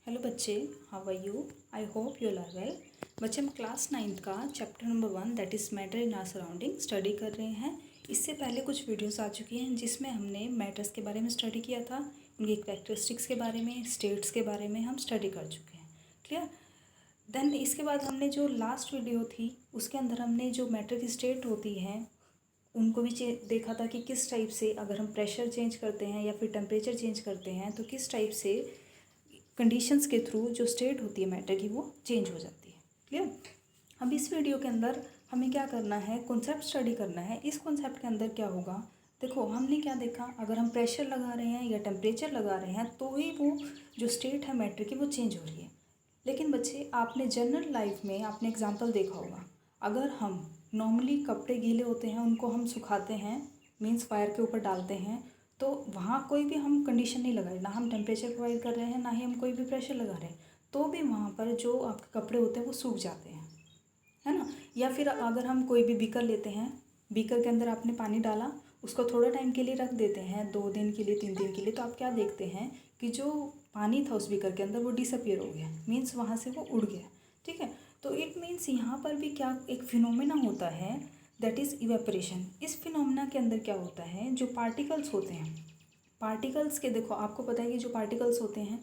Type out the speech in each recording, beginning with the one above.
Hello बच्चे, how are you? I hope you are well. बच्चे हम क्लास 9th का chapter number 1 that is matter in our surrounding study कर रहे हैं। इससे पहले कुछ वीडियोस आ चुकी हैं जिसमें हमने मैटर्स के बारे में स्टडी किया था, उनकी कैरेक्टरिस्टिक्स के बारे में, स्टेट्स के बारे में हम स्टडी कर चुके हैं। क्लियर? देन इसके बाद हमने जो लास्ट वीडियो थी उसके अंदर हमने जो मैटर की स्टेट होती हैं उनको भी देखा था कि किस टाइप से अगर हम प्रेशर चेंज करते हैं या फिर टेम्परेचर चेंज करते हैं तो किस टाइप से कंडीशंस के थ्रू जो स्टेट होती है मैटर की वो चेंज हो जाती है। क्लियर? अब इस वीडियो के अंदर हमें क्या करना है, कॉन्सेप्ट स्टडी करना है। इस कॉन्सेप्ट के अंदर क्या होगा, देखो हमने क्या देखा, अगर हम प्रेशर लगा रहे हैं या टेम्परेचर लगा रहे हैं तो ही वो जो स्टेट है मैटर की वो चेंज हो रही है। लेकिन बच्चे आपने जनरल लाइफ में आपने एग्जाम्पल देखा होगा, अगर हम नॉर्मली कपड़े गीले होते हैं उनको हम सुखाते हैं, मीन्स फायर के ऊपर डालते हैं, तो वहाँ कोई भी हम कंडीशन नहीं लगा रहे, ना हम टेम्परेचर प्रोवाइड कर रहे हैं, ना ही हम कोई भी प्रेशर लगा रहे हैं, तो भी वहाँ पर जो आपके कपड़े होते हैं वो सूख जाते हैं, है ना। या फिर अगर हम कोई भी बीकर लेते हैं, बीकर के अंदर आपने पानी डाला, उसको थोड़ा टाइम के लिए रख देते हैं, 2 दिन के लिए, 3 दिन के लिए, तो आप क्या देखते हैं कि जो पानी था उस बीकर के अंदर वो डिसअपियर हो गया, मीन्स वहाँ से वो उड़ गया। ठीक है, तो इट मीन्स यहाँ पर भी क्या एक फिनोमेना होता है दैट इज़ इवेपोरेशन। इस फिनोमेना के अंदर क्या होता है, जो पार्टिकल्स होते हैं, पार्टिकल्स के देखो आपको पता है कि जो पार्टिकल्स होते हैं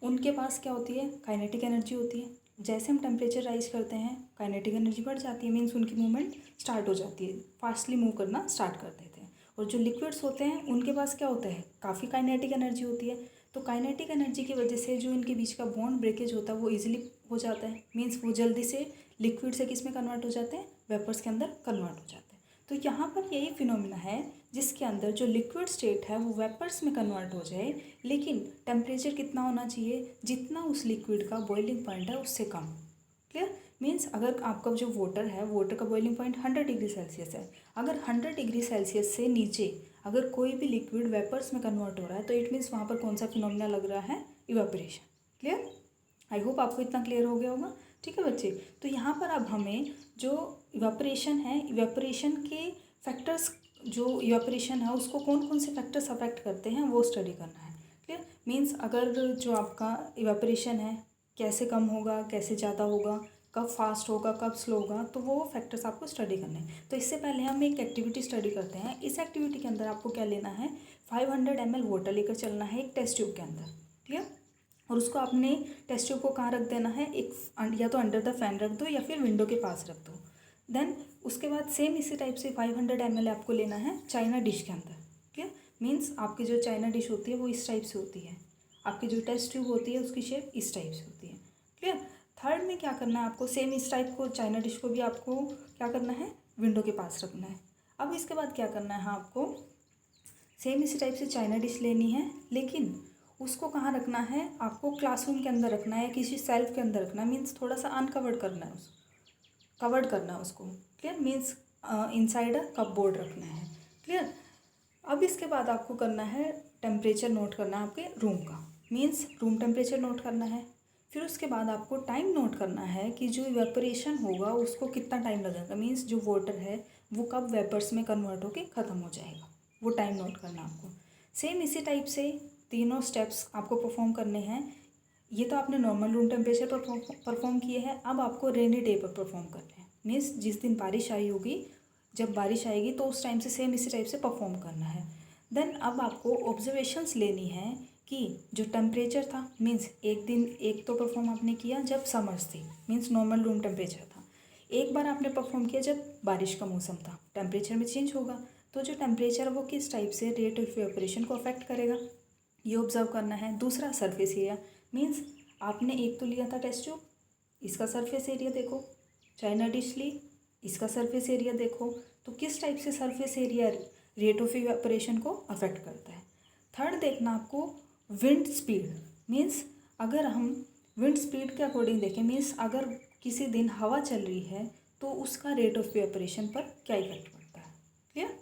उनके पास क्या होती है, काइनेटिक एनर्जी होती है। जैसे हम टेम्परेचर राइज करते हैं काइनेटिक एनर्जी बढ़ जाती है, मीन्स उनकी मूवमेंट स्टार्ट हो जाती है, फास्टली मूव करना स्टार्ट कर देते हैं। और जो लिक्विड्स होते हैं उनके पास क्या होता है, काफ़ी काइनेटिक एनर्जी होती है। तो काइनेटिक एनर्जी की वजह से जो इनके बीच का बॉन्ड ब्रेकेज होता है वो ईजिली हो जाता है, मीन्स वो जल्दी से लिक्विड से किस में कन्वर्ट हो जाते हैं, वेपर्स के अंदर कन्वर्ट हो जाते हैं। तो यहाँ पर यही फिनोमिना है जिसके अंदर जो लिक्विड स्टेट है वो वेपर्स में कन्वर्ट हो जाए, लेकिन टेम्परेचर कितना होना चाहिए, जितना उस लिक्विड का बॉइलिंग पॉइंट है उससे कम। क्लियर? मीन्स अगर आपका जो वाटर है, वाटर का बॉइलिंग पॉइंट 100 डिग्री सेल्सियस है, अगर 100 डिग्री सेल्सियस से नीचे अगर कोई भी लिक्विड वेपर्स में कन्वर्ट हो रहा है तो इट मीन्स वहाँ पर कौन सा फिनोमिना लग रहा है, इवेपोरेशन। क्लियर? आई होप आपको इतना क्लियर हो गया होगा। ठीक है बच्चे, तो यहाँ पर अब हमें जो इवेपोरेशन है, इवेपोरेशन के फैक्टर्स, जो इवेपोरेशन है उसको कौन कौन से फैक्टर्स अफेक्ट करते हैं वो स्टडी करना है। क्लियर? मीन्स अगर जो आपका इवेपोरेशन है कैसे कम होगा, कैसे ज़्यादा होगा, कब फास्ट होगा, कब स्लो होगा, तो वो फैक्टर्स आपको स्टडी करने हैं। तो इससे पहले हम एक एक्टिविटी स्टडी करते हैं। इस एक्टिविटी के अंदर आपको क्या लेना है, 500 ml वाटर लेकर चलना है एक टेस्ट ट्यूब के अंदर। क्लियर? और उसको आपने टेस्ट ट्यूब को कहाँ रख देना है, एक या तो अंडर द फैन रख दो या फिर विंडो के पास रख दो। देन उसके बाद सेम इसी टाइप से 500 ml आपको लेना है चाइना डिश के अंदर। क्लियर? मीन्स आपकी जो चाइना डिश होती है वो इस टाइप से होती है, आपकी जो टेस्ट ट्यूब होती है उसकी शेप इस टाइप से होती है। क्लियर? थर्ड में क्या करना है आपको, सेम इस टाइप को चाइना डिश को भी आपको क्या करना है, विंडो के पास रखना है। अब इसके बाद क्या करना है आपको, सेम इसी टाइप से चाइना डिश लेनी है, लेकिन उसको कहाँ रखना है, आपको क्लासरूम के अंदर रखना है, किसी सेल्फ के अंदर रखना है, मीन्स थोड़ा सा अनकवर्ड करना है, उसको कवर्ड करना है उसको। Clear? Means inside a cupboard रखना है। क्लियर? अब इसके बाद आपको करना है टेम्परेचर नोट करना है आपके रूम का, मीन्स रूम टेम्परेचर नोट करना है। फिर उसके बाद आपको टाइम नोट करना है कि जो इवेपोरेशन होगा उसको कितना टाइम लगेगा, मीन्स जो वाटर है वो कब वेपर्स में कन्वर्ट होकर ख़त्म हो जाएगा, वो टाइम नोट करना आपको। सेम इसी टाइप से तीनों स्टेप्स आपको परफॉर्म करने हैं। ये तो आपने नॉर्मल रूम टेम्परेचर पर परफॉर्म किए हैं, अब आपको रेनी डे पर परफॉर्म करने हैं, मीन्स जिस दिन बारिश आई होगी, जब बारिश आएगी तो उस टाइम से सेम इसी टाइप से परफॉर्म करना है। देन अब आपको ऑब्जर्वेशंस लेनी है कि जो टेम्परेचर था, मीन्स एक दिन एक तो परफॉर्म आपने किया जब समर्स थी, मीन्स नॉर्मल रूम टेम्परेचर था, एक बार आपने परफॉर्म किया जब बारिश का मौसम था, टेम्परेचर में चेंज होगा, तो जो टेम्परेचर वो किस टाइप से रेट ऑफ इवेपोरेशन को अफेक्ट करेगा ये ऑब्जर्व करना है। दूसरा सरफेस एरिया, मीन्स आपने एक तो लिया था टेस्ट ट्यूब, इसका सरफेस एरिया देखो, चाइना डिश ली, इसका सरफेस एरिया देखो, तो किस टाइप से surface area rate of evaporation को अफेक्ट करता है। थर्ड देखना आपको विंड स्पीड, मीन्स अगर हम विंड स्पीड के अकॉर्डिंग देखें, मीन्स अगर किसी दिन हवा चल रही है तो उसका रेट ऑफ इवेपोरेशन पर क्या इफेक्ट पड़ता है। क्लियर?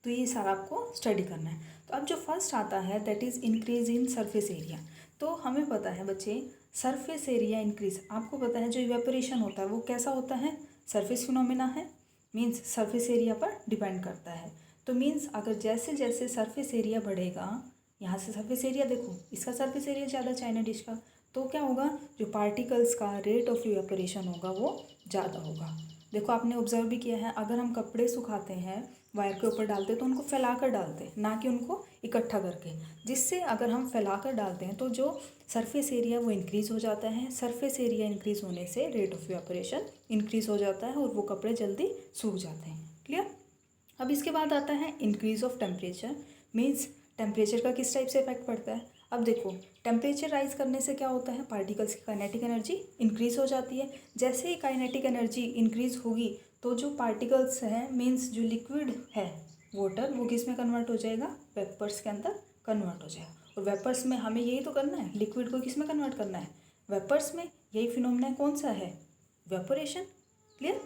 तो ये सारा आपको स्टडी करना है। तो अब जो फर्स्ट आता है that is increase in surface area. तो हमें पता है बच्चे सरफेस एरिया इंक्रीज, आपको पता है जो इवेपोरेशन होता है वो कैसा होता है, सरफेस फिनोमिना है, मीन्स सरफेस एरिया पर डिपेंड करता है। तो मीन्स अगर जैसे जैसे सरफेस एरिया बढ़ेगा, यहाँ से सरफेस एरिया देखो, इसका सरफेस एरिया ज़्यादा चाइना डिश का, तो क्या होगा, जो पार्टिकल्स का रेट ऑफ इवेपोरेशन होगा वो ज़्यादा होगा। देखो आपने ऑब्जर्व भी किया है, अगर हम कपड़े सुखाते हैं वायर के ऊपर डालते हैं तो उनको फैला कर डालते हैं, ना कि उनको इकट्ठा करके, जिससे अगर हम फैला कर डालते हैं तो जो सरफेस एरिया वो इंक्रीज़ हो जाता है। सरफेस एरिया इंक्रीज़ होने से रेट ऑफ इवेपोरेशन इंक्रीज़ हो जाता है और वो कपड़े जल्दी सूख जाते हैं। क्लियर। अब इसके बाद आता है increase of temperature. Means temperature का किस टाइप से इफेक्ट पड़ता है। अब देखो टेम्परेचर राइज करने से क्या होता है, पार्टिकल्स की काइनेटिक एनर्जी इंक्रीज़ हो जाती है। जैसे ही काइनेटिक एनर्जी इंक्रीज़ होगी तो जो पार्टिकल्स हैं, मीन्स जो लिक्विड है वाटर, वो किस में कन्वर्ट हो जाएगा, वेपर्स के अंदर कन्वर्ट हो जाएगा। और वेपर्स में हमें यही तो करना है, लिक्विड को किस में कन्वर्ट करना है, वेपर्स में। यही फिनोमेना कौन सा है, वेपोरेशन। क्लियर।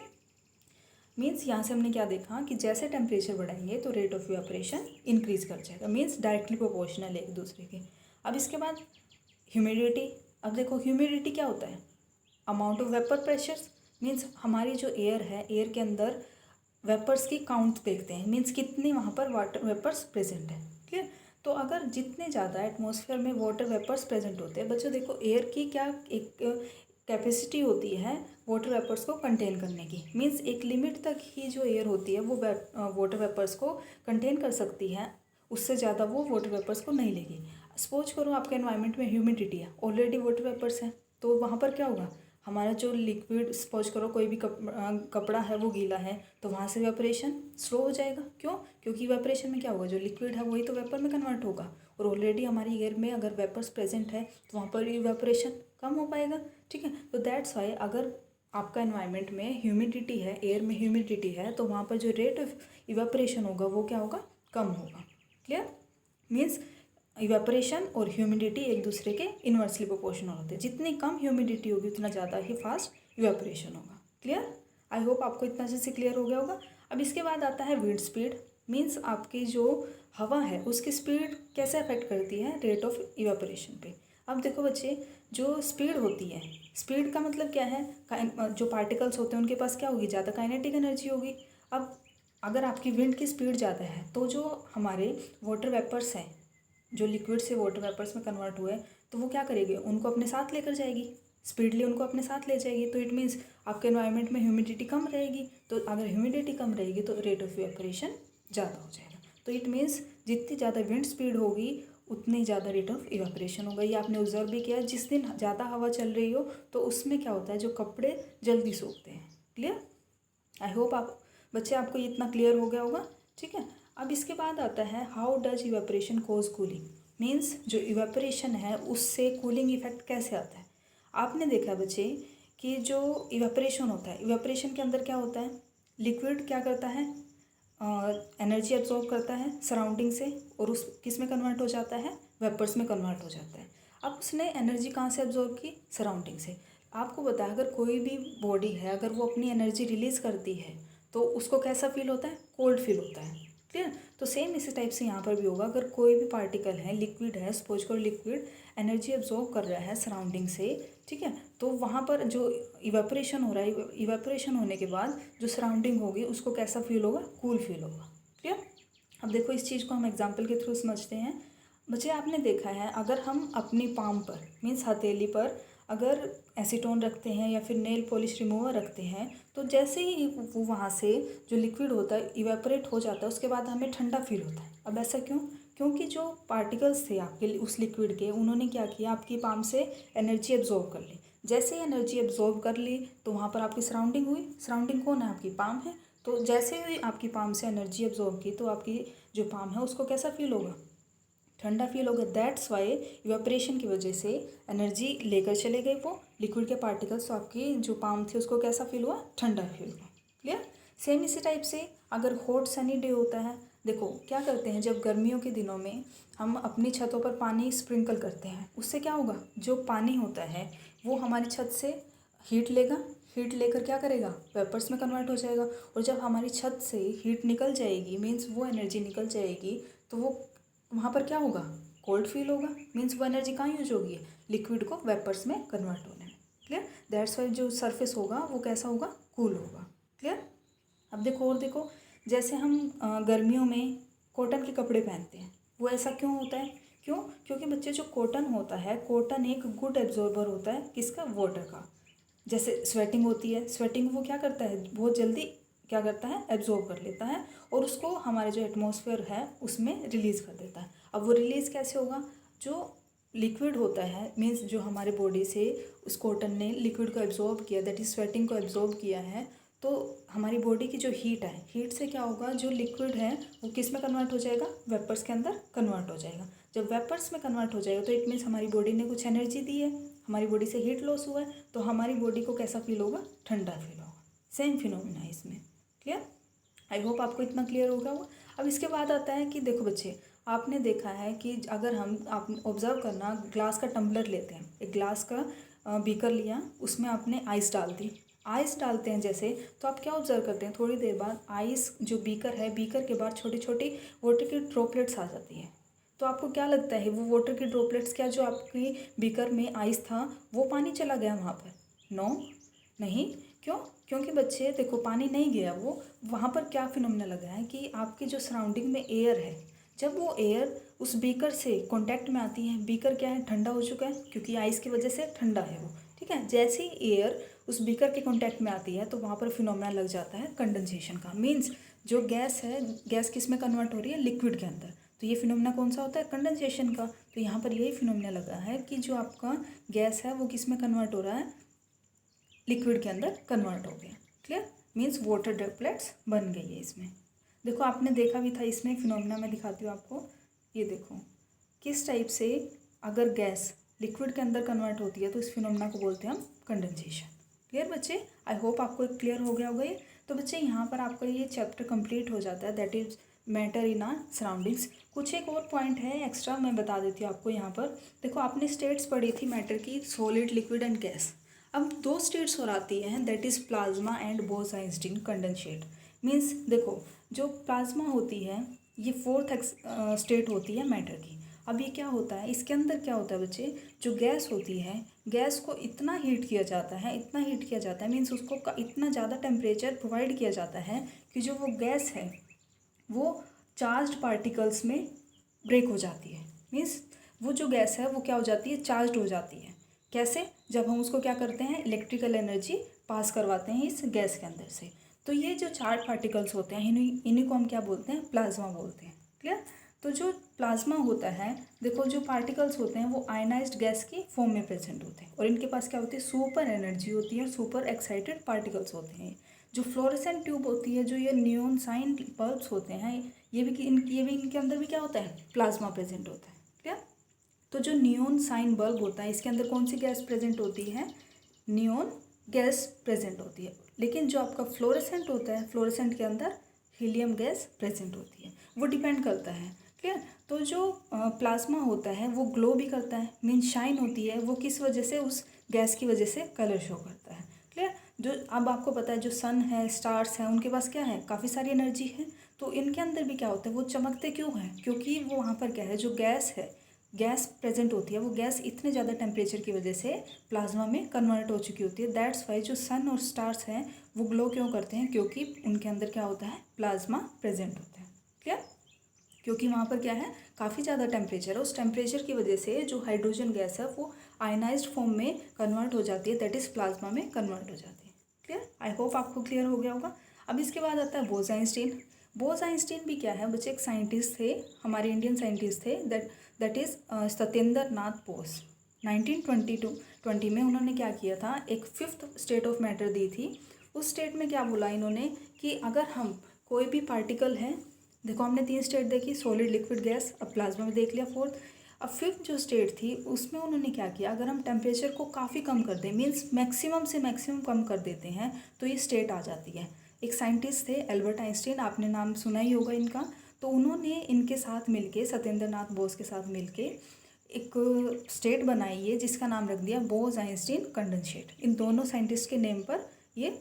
मीन्स यहाँ से हमने क्या देखा कि जैसे टेम्परेचर बढ़ाएंगे तो रेट ऑफ इवेपोरेशन इंक्रीज़ कर जाएगा। मीन्स डायरेक्टली प्रोपोर्शनल है एक दूसरे के। अब इसके बाद ह्यूमिडिटी। अब देखो ह्यूमिडिटी क्या होता है, amount of vapour pressures. Means हमारी जो एयर है, एयर के अंदर वेपर्स की काउंट देखते हैं, मीन्स कितनी वहाँ पर वाटर वेपर्स प्रेजेंट है। क्लियर। तो अगर जितने ज़्यादा एटमॉस्फेयर में वाटर वेपर्स प्रेजेंट होते हैं, बच्चों देखो एयर की क्या एक कैपेसिटी होती है वाटर वेपर्स को कंटेन करने की। मीन्स एक लिमिट तक ही जो एयर होती है वो वाटर वेपर्स को कंटेन कर सकती है, उससे ज़्यादा वो वाटर वेपर्स को नहीं लेगी। सपोज करो आपके एनवायरनमेंट में ह्यूमिडिटी है, ऑलरेडी वाटर वेपर्स हैं, तो वहाँ पर क्या होगा, हमारा जो लिक्विड, सपोज करो कोई भी कपड़ा है वो गीला है, तो वहाँ से वेपरेशन स्लो हो जाएगा। क्यों, क्योंकि वेपरेशन में क्या होगा, जो लिक्विड है वही तो वेपर में कन्वर्ट होगा, और ऑलरेडी हमारी एयर में अगर वेपर्स प्रेजेंट है तो वहाँ पर इवेपोरेशन कम हो पाएगा। ठीक है। तो दैट्स वाई अगर आपका एनवायरनमेंट में ह्यूमिडिटी है, एयर में ह्यूमिडिटी है, तो वहाँ पर जो रेट ऑफ इवेपोरेशन होगा वो क्या होगा, कम होगा। क्लियर। मीन्स इवेपोरेशन और ह्यूमिडिटी एक दूसरे के इन्वर्सली प्रोपोर्शनल होते हैं। जितनी कम ह्यूमिडिटी होगी उतना ज़्यादा ही फास्ट इवेपोरेशन होगा। क्लियर। आई होप आपको इतना अच्छे से क्लियर हो गया होगा। अब इसके बाद आता है विंड स्पीड। मीन्स आपकी जो हवा है उसकी स्पीड कैसे अफेक्ट करती है रेट ऑफ इवेपोरेशन पे। अब देखो बच्चे, जो स्पीड होती है, स्पीड का मतलब क्या है, जो पार्टिकल्स होते हैं उनके पास क्या होगी, ज़्यादा काइनेटिक एनर्जी होगी। अब अगर आपकी विंड की स्पीड ज़्यादा है तो जो हमारे वाटर वेपर्स हैं, जो लिक्विड से वाटर वेपर्स में कन्वर्ट हुए, तो वो क्या करेगी, उनको अपने साथ लेकर जाएगी, स्पीडली उनको अपने साथ ले जाएगी। तो इट मीन्स आपके एनवायरनमेंट में ह्यूमिडिटी कम रहेगी, तो अगर ह्यूमिडिटी कम रहेगी तो रेट ऑफ इवेपोरेशन ज़्यादा हो जाएगा। तो इट मीन्स जितनी ज़्यादा विंड स्पीड होगी उतनी ज़्यादा रेट ऑफ इवेपोरेशन होगा। ये आपने ऑब्जर्व भी किया, जिस दिन ज़्यादा हवा चल रही हो तो उसमें क्या होता है, जो कपड़े जल्दी सूखते हैं। क्लियर। आई होप आप बच्चे आपको इतना क्लियर हो गया होगा। ठीक है। अब इसके बाद आता है how does evaporation cause cooling. Means जो इवेपोरेशन है उससे कूलिंग इफेक्ट कैसे आता है। आपने देखा बच्चे कि जो इवेपोरेशन होता है, इवेपोरेशन के अंदर क्या होता है, लिक्विड क्या करता है, एनर्जी एब्जॉर्ब करता है सराउंडिंग से, और उस किस में कन्वर्ट हो जाता है, वेपर्स में कन्वर्ट हो जाता है। अब उसने एनर्जी कहाँ से एब्जॉर्ब की, सराउंडिंग से। आपको पता है अगर कोई भी बॉडी है, अगर वो अपनी एनर्जी रिलीज़ करती है तो उसको कैसा फील होता है, कोल्ड फील होता है। क्लियर। तो सेम इसी टाइप से यहाँ पर भी होगा, अगर कोई भी पार्टिकल है, लिक्विड है, सपोज करो लिक्विड एनर्जी एब्जॉर्ब कर रहा है सराउंडिंग से, ठीक है, तो वहाँ पर जो इवेपोरेशन हो रहा है, इवेपोरेशन होने के बाद जो सराउंडिंग होगी उसको कैसा फील होगा, कूल फील होगा। क्लियर। अब देखो इस चीज़ को हम एग्जाम्पल के थ्रू समझते हैं। बच्चे आपने देखा है, अगर हम अपनी पाम पर, मीन्स हथेली पर अगर एसीटोन रखते हैं या फिर नेल पॉलिश रिमूवर रखते हैं, तो जैसे ही वो वहाँ से जो लिक्विड होता है इवेपोरेट हो जाता है, उसके बाद हमें ठंडा फील होता है। अब ऐसा क्यों, क्योंकि जो पार्टिकल्स थे आपके उस लिक्विड के, उन्होंने क्या किया, आपकी पाम से एनर्जी एब्जॉर्ब कर ली। जैसे ही एनर्जी एब्जॉर्ब कर ली तो वहाँ पर आपकी सराउंडिंग हुई। सराउंडिंग कौन है, आपकी पाम है। तो जैसे ही आपकी पाम से एनर्जी एब्जॉर्ब की तो आपकी जो पाम है उसको कैसा फील होगा, ठंडा फील होगा। दैट्स वाई इवेपोरेशन की वजह से एनर्जी लेकर चले गए वो लिक्विड के पार्टिकल्स, तो आपकी जो पाम थी उसको कैसा फील हुआ, ठंडा फील हुआ। क्लियर। सेम इसी टाइप से अगर हॉट सनी डे होता है, देखो क्या करते हैं, जब गर्मियों के दिनों में हम अपनी छतों पर पानी स्प्रिंकल करते हैं, उससे क्या होगा, जो पानी होता है वो हमारी छत से हीट लेगा, हीट लेकर क्या करेगा, वेपर्स में कन्वर्ट हो जाएगा। और जब हमारी छत से हीट निकल जाएगी, मीन्स वो एनर्जी निकल जाएगी, तो वो वहाँ पर क्या होगा, कोल्ड फील होगा। मीन्स वो एनर्जी कहाँ यूज होगी, लिक्विड को वेपर्स में कन्वर्ट होने में। क्लियर। दैट्स वाई जो सरफेस होगा वो कैसा होगा, कूल होगा। क्लियर। अब देखो और देखो, जैसे हम गर्मियों में कॉटन के कपड़े पहनते हैं, वो ऐसा क्यों होता है, क्यों? क्योंकि बच्चे जो कॉटन होता है, कॉटन एक गुड एब्जॉर्बर होता है किसका? वाटर का। जैसे स्वेटिंग होती है, स्वेटिंग वो क्या करता है, बहुत जल्दी क्या करता है, एब्जॉर्ब कर लेता है और उसको हमारे जो एटमॉस्फेयर है उसमें रिलीज़ कर देता है। अब वो रिलीज़ कैसे होगा? जो लिक्विड होता है, मीन्स जो हमारे बॉडी से उस कॉटन ने लिक्विड को एब्जॉर्ब किया, दैट इज स्वेटिंग को एब्जॉर्ब किया है, तो हमारी बॉडी की जो हीट है, हीट से क्या होगा, जो लिक्विड है वो किस में कन्वर्ट हो जाएगा? वेपर्स के अंदर कन्वर्ट हो जाएगा। जब वेपर्स में कन्वर्ट हो जाएगा तो इट मीन्स हमारी बॉडी ने कुछ एनर्जी दी है, हमारी बॉडी से हीट लॉस हुआ है, तो हमारी बॉडी को कैसा फील होगा? ठंडा फील होगा। सेम फिनोमिना है इसमें। क्लियर? आई होप आपको इतना क्लियर होगा। अब इसके बाद आता है कि देखो बच्चे, आपने देखा है कि अगर आप ऑब्जर्व करना, ग्लास का टम्बलर लेते हैं, एक ग्लास का बीकर लिया, उसमें आपने आइस डाल दी। आइस डालते हैं जैसे, तो आप क्या ऑब्जर्व करते हैं, थोड़ी देर बाद आइस जो बीकर है, बीकर के बाद छोटी छोटी वाटर की ड्रॉपलेट्स आ जाती है। तो आपको क्या लगता है, वो वाटर की ड्रॉपलेट्स क्या, जो आपकी बीकर में आइस था वो पानी चला गया वहाँ पर? नो, नहीं। क्यों? क्योंकि बच्चे देखो, पानी नहीं गया, वो वहाँ पर क्या फिनोमिना लगा है कि आपकी जो सराउंडिंग में एयर है, जब वो एयर उस बीकर से कांटेक्ट में आती है, बीकर क्या है, ठंडा हो चुका है क्योंकि आइस की वजह से ठंडा है वो, ठीक है। जैसे ही एयर उस बीकर के कांटेक्ट में आती है तो वहाँ पर फिनोमिना लग जाता है कंडेंसेशन का। मीन्स जो गैस है, गैस किस में कन्वर्ट हो रही है? लिक्विड के अंदर। तो ये फिनोमिना कौन सा होता है? कंडेंसेशन का। तो यहाँ पर यही फिनोमिना लगा है कि जो आपका गैस है वो किस में कन्वर्ट हो रहा है? लिक्विड के अंदर कन्वर्ट हो गया। क्लियर? मीन्स वाटर ड्रॉपलेट्स बन गई है इसमें। देखो आपने देखा भी था, इसमें फिनोमिना मैं दिखाती हूँ आपको। ये देखो किस टाइप से अगर गैस लिक्विड के अंदर कन्वर्ट होती है तो इस फिनोमिना को बोलते हैं हम कंडेंसेशन। क्लियर बच्चे? आई होप आपको क्लियर हो गया होगा ये। तो बच्चे यहाँ पर आपका ये चैप्टर कंप्लीट हो जाता है, that is matter in our surroundings. कुछ एक और पॉइंट है एक्स्ट्रा, मैं बता देती हूँ आपको। यहाँ पर देखो, आपने स्टेट्स पढ़ी थी मैटर की, सॉलिड, लिक्विड एंड गैस। अब दो स्टेट्स और आती हैं, that is plasma and Bose-Einstein condensate. Means देखो, जो प्लाज्मा होती है ये फोर्थ स्टेट होती है मैटर की। अब ये क्या होता है, इसके अंदर क्या होता है बच्चे, जो गैस होती है, गैस को इतना हीट किया जाता है, इतना हीट किया जाता है, मीन्स उसको इतना ज़्यादा टेम्परेचर प्रोवाइड किया जाता है कि जो वो गैस है वो चार्ज्ड पार्टिकल्स में ब्रेक हो जाती है। मीन्स वो जो गैस है वो क्या हो जाती है? चार्ज्ड हो जाती है। कैसे? जब हम उसको क्या करते हैं, इलेक्ट्रिकल एनर्जी पास करवाते हैं इस गैस के अंदर से। तो ये जो चार्ज पार्टिकल्स होते हैं, इन्हीं को हम क्या बोलते हैं? प्लाज्मा बोलते हैं। क्लियर? तो जो प्लाज्मा होता है, देखो जो पार्टिकल्स होते हैं वो आयनाइज्ड गैस की फॉर्म में प्रेजेंट होते हैं और इनके पास क्या होती है? सुपर एनर्जी होती है और सुपर एक्साइटेड पार्टिकल्स होते हैं। जो फ्लोरेसेंट ट्यूब होती है, जो ये नियॉन साइन बल्ब्स होते हैं, ये भी इनके अंदर भी क्या होता है? प्लाज्मा प्रेजेंट होता है। क्लियर? तो जो नियॉन साइन बल्ब होता है, इसके अंदर कौन सी गैस प्रेजेंट होती है? नियॉन गैस प्रेजेंट होती है। लेकिन जो आपका फ्लोरेसेंट होता है, फ्लोरेसेंट के अंदर हीलियम गैस प्रेजेंट होती है। वो डिपेंड करता है। क्लियर? तो जो प्लाज्मा होता है वो ग्लो भी करता है, मीन शाइन होती है। वो किस वजह से? उस गैस की वजह से कलर शो करता है। क्लियर? जो अब आपको पता है, जो सन है, स्टार्स हैं, उनके पास क्या है? काफ़ी सारी एनर्जी है। तो इनके अंदर भी क्या होता है? वो चमकते क्यों हैं? क्योंकि वो वहाँ पर क्या है, जो गैस है, गैस प्रेजेंट होती है, वो गैस इतने ज़्यादा टेम्परेचर की वजह से प्लाज्मा में कन्वर्ट हो चुकी होती है। दैट्स वाई जो सन और स्टार्स हैं वो ग्लो क्यों करते हैं? क्योंकि उनके अंदर क्या होता है? प्लाज्मा प्रेजेंट होता है। क्लियर? क्योंकि वहाँ पर क्या है? काफ़ी ज़्यादा टेम्परेचर है। उस टेम्परेचर की वजह से जो हाइड्रोजन गैस है वो आयनाइज्ड फॉर्म में कन्वर्ट हो जाती है, दैट इज़ प्लाज्मा में कन्वर्ट हो जाती है। क्लियर? आई होप आपको क्लियर हो गया होगा। अब इसके बाद आता है बोस-आइंस्टीन। बोस-आइंस्टीन भी क्या है बच्चे? एक साइंटिस्ट थे, हमारे इंडियन साइंटिस्ट थे, दैट इज़ सत्येंद्र नाथ बोस। 1920 में उन्होंने क्या किया था? एक फिफ्थ स्टेट ऑफ मैटर दी थी। उस स्टेट में क्या बोला इन्होंने कि अगर हम कोई भी पार्टिकल है, देखो हमने 3 स्टेट देखी, सॉलिड, लिक्विड, गैस, अब प्लाज्मा में देख लिया फोर्थ। अब फिफ्थ जो स्टेट थी उसमें उन्होंने क्या किया, अगर हम टेम्परेचर को काफ़ी कम कर दें, मीन्स मैक्सिमम से मैक्सिमम कम कर देते हैं, तो ये स्टेट आ जाती है। एक साइंटिस्ट थे एल्बर्ट आइंस्टीन, आपने नाम सुना ही होगा इनका। तो उन्होंने इनके साथ मिलके, सत्येंद्र नाथ बोस के साथ मिलके एक स्टेट बनाई है जिसका नाम रख दिया बोस-आइंस्टीन कंडेंसेट। इन दोनों साइंटिस्ट के नेम पर ये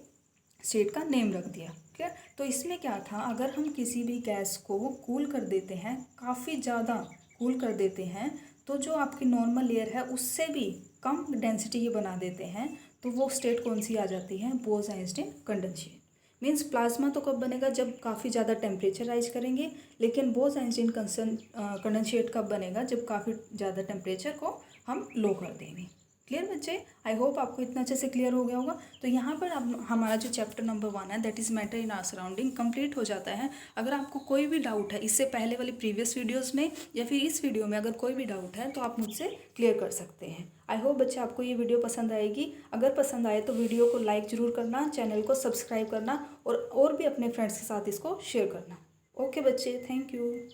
स्टेट का नेम रख दिया। क्लियर? तो इसमें क्या था, अगर हम किसी भी गैस को कूल कर देते हैं, काफ़ी ज़्यादा कूल कर देते हैं, तो जो आपकी नॉर्मल एयर है उससे भी कम डेंसिटी ये बना देते हैं, तो वो स्टेट कौन सी आ जाती है? Bose-Einstein condensate. मीन्स प्लाज्मा तो कब बनेगा, जब काफ़ी ज़्यादा टेम्परेचर राइज करेंगे, लेकिन बोस-आइंस्टीन कंडेंसेट कब बनेगा, जब काफ़ी ज़्यादा टेम्परेचर को हम लो कर देंगे। क्लियर बच्चे, आई होप आपको इतना अच्छे से क्लियर हो गया होगा। तो यहाँ पर अब हमारा जो चैप्टर नंबर 1 है that is matter in our surrounding complete हो जाता है। अगर आपको कोई भी डाउट है इससे पहले वाली प्रीवियस वीडियोस में या फिर इस वीडियो में अगर कोई भी डाउट है तो आप मुझसे क्लियर कर सकते हैं। आई होप बच्चे आपको ये वीडियो पसंद आएगी। अगर पसंद आए तो वीडियो को लाइक ज़रूर करना, चैनल को सब्सक्राइब करना और भी अपने फ्रेंड्स के साथ इसको शेयर करना। ओके बच्चे, थैंक यू।